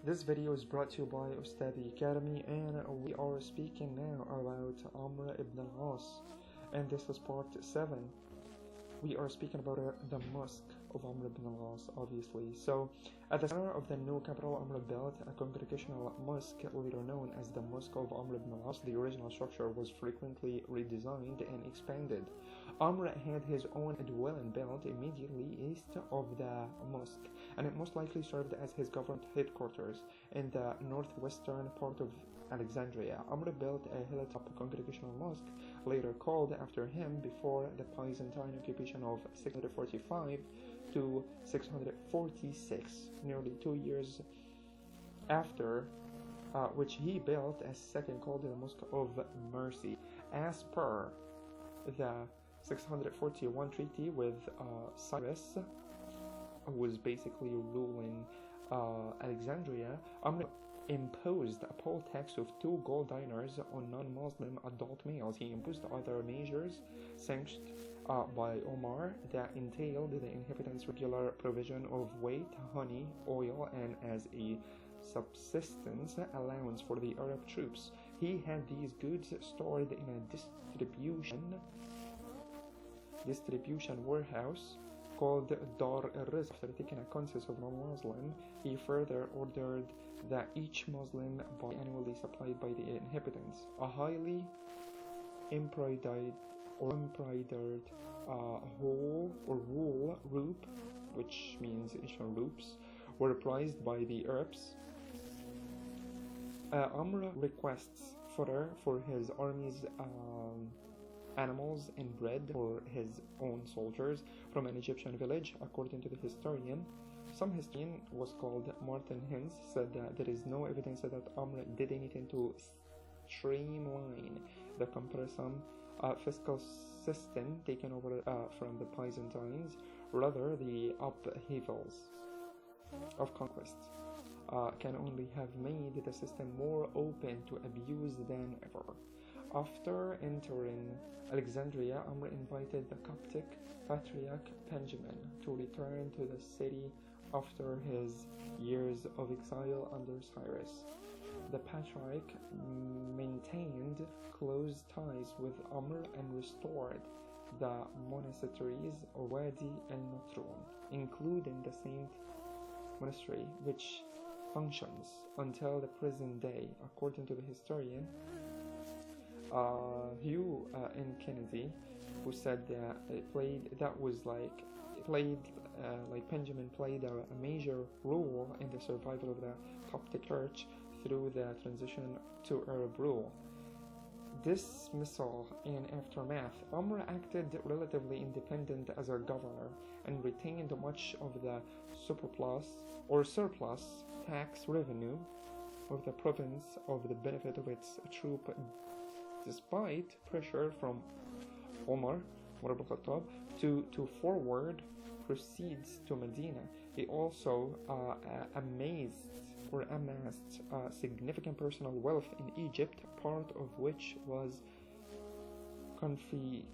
This video is brought to you by Ustad Academy, and we are speaking now about Amr ibn El'as, and this is part 7. We are speaking about the mosque of Amr ibn El'as, obviously. So, at the center of the new capital, Amr built a congregational mosque, later known as the Mosque of Amr ibn El'as. The original structure was frequently redesigned and expanded. Amr had his own dwelling built immediately east of the mosque, and it most likely served as his government headquarters in the northwestern part of Alexandria. Amr built a hilltop congregational mosque, later called after him, before the Byzantine occupation of 645 to 646, nearly 2 years after which he built a second called the Mosque of Mercy. As per the 641 treaty with Cyrus, who was basically ruling Alexandria, Amr imposed a poll tax of 2 gold dinars on non-Muslim adult males. He imposed other measures sanctioned by Omar that entailed the inhabitants' regular provision of wheat, honey, oil, and as a subsistence allowance for the Arab troops. He had these goods stored in a distribution warehouse called Dar al-Rizq. After taking a census of non-Muslim, he further ordered that each Muslim be annually supplied by the inhabitants a highly embroidered wool robe, which means Egyptian ropes, were prized by the Arabs. Amr requests fodder for his army's animals and bread for his own soldiers from an Egyptian village. According to the historian, some historian was called Martin Hens, said that there is no evidence that Amr did anything to streamline the cumbersome fiscal system taken over from the Byzantines. Rather, the upheavals of conquest can only have made the system more open to abuse than ever. After entering Alexandria, Amr invited the Coptic Patriarch Benjamin to return to the city after his years of exile under Cyrus. The Patriarch maintained close ties with Amr and restored the monasteries of Wadi al-Natrun, including the Saint Monastery, which functions until the present day. According to the historian Hugh N. Kennedy, who said that Benjamin played a major role in the survival of the Coptic Church through the transition to Arab rule. Dismissal and aftermath. Amr acted relatively independent as a governor and retained much of the surplus tax revenue of the province of the benefit of its troop, despite pressure from Omar ibn Khattab to forward proceeds to Medina. He also amassed significant personal wealth in Egypt, part of which was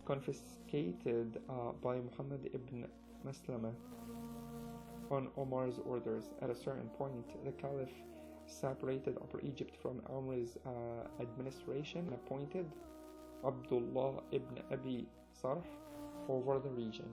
confiscated by Muhammad ibn Maslama on Omar's orders. At a certain point, the Caliph separated Upper Egypt from Amr's administration and appointed Abdullah ibn Abi Sarh over the region.